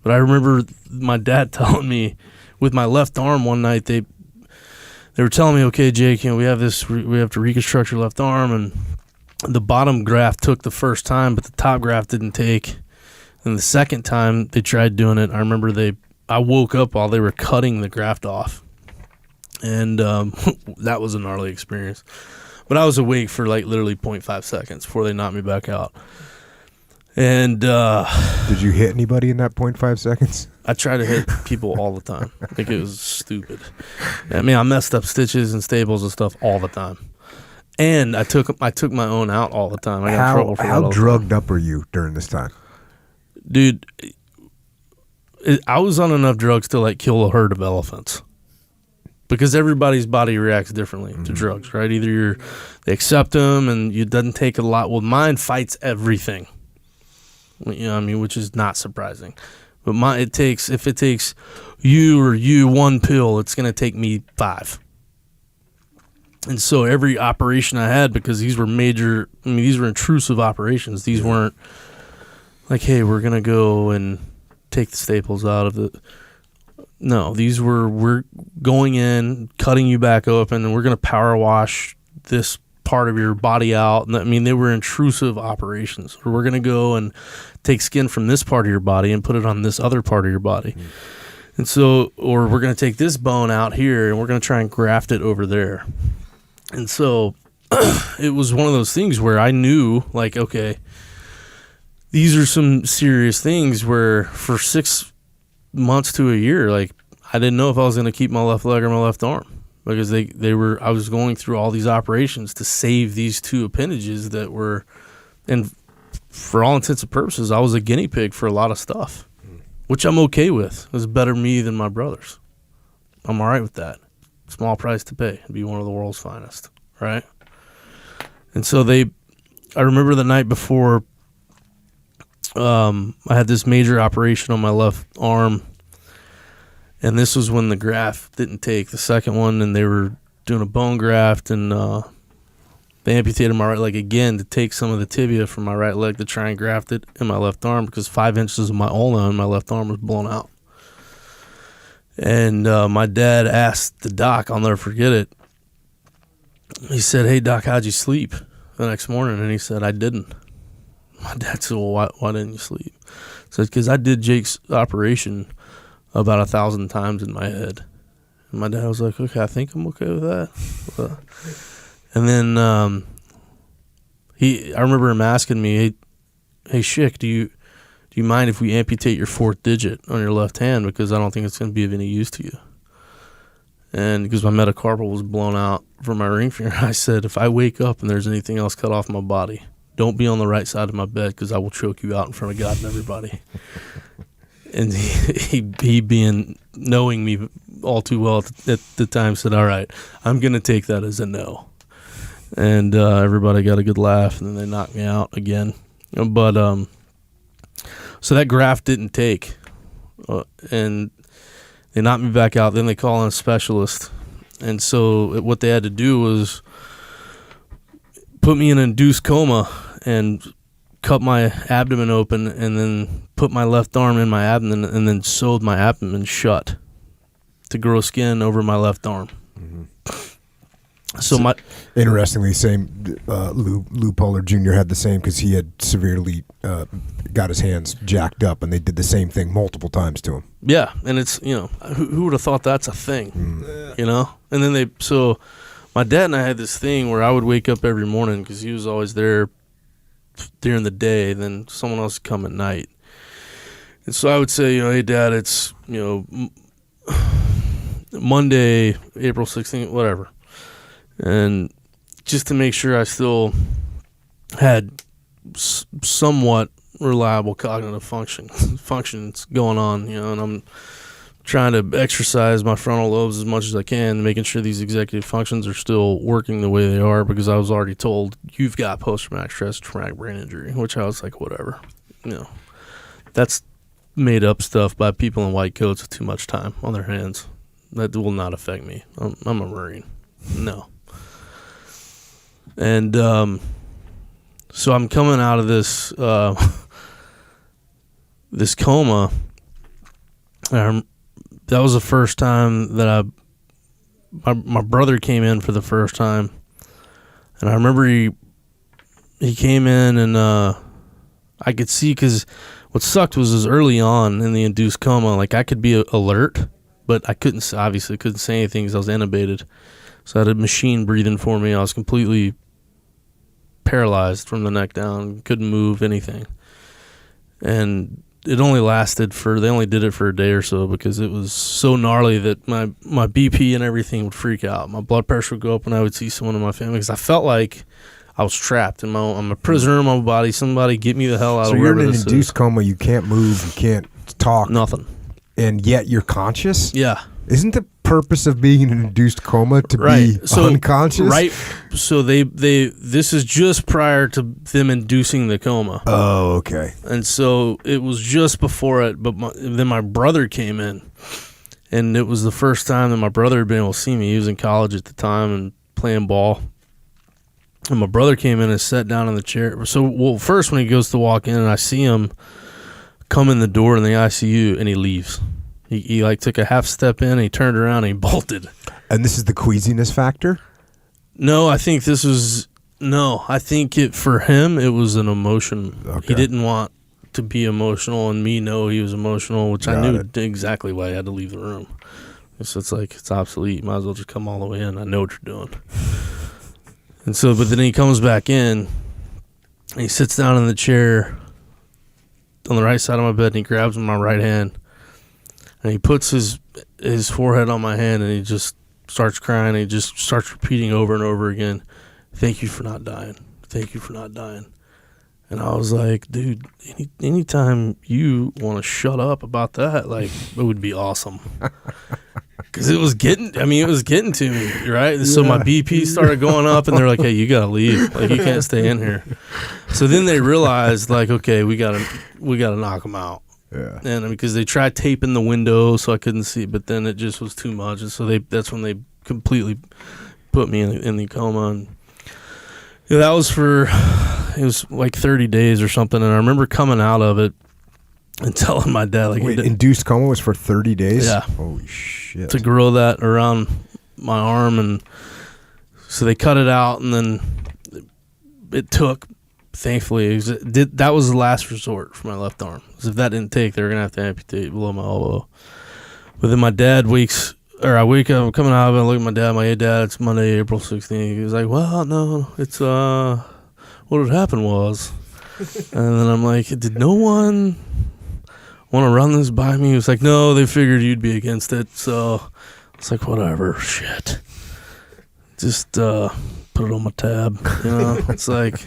But I remember my dad telling me with my left arm one night, they were telling me, okay, Jake, we have to reconstruct your left arm, and the bottom graft took the first time, but the top graft didn't take. And the second time they tried doing it, I remember I woke up while they were cutting the graft off. And that was a gnarly experience. But I was awake for like literally 0.5 seconds before they knocked me back out. And did you hit anybody in that 0.5 seconds? I try to hit people all the time. I think it was stupid. I mean, I messed up stitches and staples and stuff all the time. And I took my own out all the time. I got in trouble for that. How drugged up are you during this time? Dude, I was on enough drugs to like kill a herd of elephants. Because everybody's body reacts differently to drugs, right? Either they accept them and it doesn't take a lot. Well, mine fights everything. You know what I mean? Which is not surprising. But if it takes you one pill, it's going to take me 5. And so every operation I had, because these were these were intrusive operations. These weren't like, hey, we're going to go and take the staples out of the... No, these we're going in, cutting you back open, and we're going to power wash this part of your body out. And I mean, they were intrusive operations. Or we're going to go and take skin from this part of your body and put it on this other part of your body. And so, or we're going to take this bone out here and we're going to try and graft it over there. And so it was one of those things where I knew, like, okay, these are some serious things where for 6 months to a year, like, I didn't know if I was going to keep my left leg or my left arm, because I was going through all these operations to save these 2 appendages that were, and for all intents and purposes, I was a guinea pig for a lot of stuff, which I'm okay with. It was better me than my brothers. I'm all right with that. Small price to pay to be one of the world's finest, right? And so I remember the night before, I had this major operation on my left arm, and this was when the graft didn't take, the second one, and they were doing a bone graft, and they amputated my right leg again to take some of the tibia from my right leg to try and graft it in my left arm, because 5 inches of my ulna in my left arm was blown out. And my dad asked the doc, I'll never forget it, he said, "Hey, Doc, how'd you sleep the next morning?" And he said, "I didn't." My dad said, "Well, why didn't you sleep?" I said, "Because I did Jake's operation about 1,000 times in my head." And my dad was like, "Okay, I think I'm okay with that." And then I remember him asking me, "Hey, Schick, do you mind if we amputate your 4th digit on your left hand, because I don't think it's going to be of any use to you?" And because my metacarpal was blown out from my ring finger, I said, "If I wake up and there's anything else cut off my body, don't be on the right side of my bed, because I will choke you out in front of God and everybody." And he being, knowing me all too well at the time, said, "All right, I'm going to take that as a no." And everybody got a good laugh, and then they knocked me out again. But so that graft didn't take, and they knocked me back out. Then they call in a specialist. And so what they had to do was put me in an induced coma and cut my abdomen open, and then put my left arm in my abdomen, and then sewed my abdomen shut to grow skin over my left arm. Mm-hmm. So interestingly, same Lou Pollard Jr. had the same, because he had severely got his hands jacked up, and they did the same thing multiple times to him. Yeah, and it's, who would have thought that's a thing, And then so my dad and I had this thing where I would wake up every morning, because he was always there during the day, then someone else would come at night. And so I would say, "Hey, Dad, it's, Monday, April 16th, whatever." And just to make sure I still had somewhat reliable cognitive functions going on, and I'm trying to exercise my frontal lobes as much as I can, making sure these executive functions are still working the way they are, because I was already told, "You've got post-traumatic stress traumatic brain injury," which I was like, whatever. That's made up stuff by people in white coats with too much time on their hands. That will not affect me. I'm a Marine. No. And so I'm coming out of this this coma, That was the first time that my brother came in for the first time, and I remember he came in, and I could see, because what sucked was early on in the induced coma, like I could be alert, but I couldn't say anything because I was intubated. So I had a machine breathing for me. I was completely paralyzed from the neck down, couldn't move anything. And it only they only did it for a day or so because it was so gnarly that my BP and everything would freak out. My blood pressure would go up when I would see someone in my family, because I felt like I was trapped I'm a prisoner in my body. Somebody get me the hell out of wherever. So you're in an induced is. coma. You can't move. You can't talk. Nothing. And yet you're conscious? Yeah. Isn't the purpose of being in an induced coma to be unconscious? Right. So this is just prior to them inducing the coma. Oh, okay. And so it was just before it, but then my brother came in, and it was the first time that my brother had been able to see me. He was in college at the time and playing ball. And my brother came in and sat down in the chair. So, first when he goes to walk in, and I see him come in the door in the ICU, and he leaves. He like took a half step in, and he turned around, and he bolted. And this is the queasiness factor? No, I think for him, it was an emotion. Okay. He didn't want to be emotional, and me know he was emotional, which I knew exactly why I had to leave the room. So it's like, it's obsolete. Might as well just come all the way in. I know what you're doing. And so, but then he comes back in, and he sits down in the chair on the right side of my bed, and he grabs my right hand, and he puts his forehead on my hand, and he just starts crying. He just starts repeating over and over again, "Thank you for not dying. Thank you for not dying." And I was like, dude, anytime you want to shut up about that, like, it would be awesome. Because it was getting to me, right? Yeah. So my BP started going up, and they're like, hey, you got to leave. Like, you can't stay in here. So then they realized, like, okay, we gotta knock him out. Yeah. And because they tried taping the window so I couldn't see, but then it just was too much. And so that's when they completely put me in the coma. And that was it was like 30 days or something. And I remember coming out of it and telling my dad, like, wait, induced coma was for 30 days? Yeah. Holy shit. To grow that around my arm. And so they cut it out, and then it took, thankfully, that was the last resort for my left arm. Because if that didn't take, they were going to have to amputate below my elbow. But then my dad I wake up, I'm coming out of it, I look at my dad, hey, Dad, it's Monday, April 16th. He was like, well, no, it's, what had happened was. And then I'm like, did no one want to run this by me? He was like, no, they figured you'd be against it. So it's like, whatever, shit. Just put it on my tab, It's like...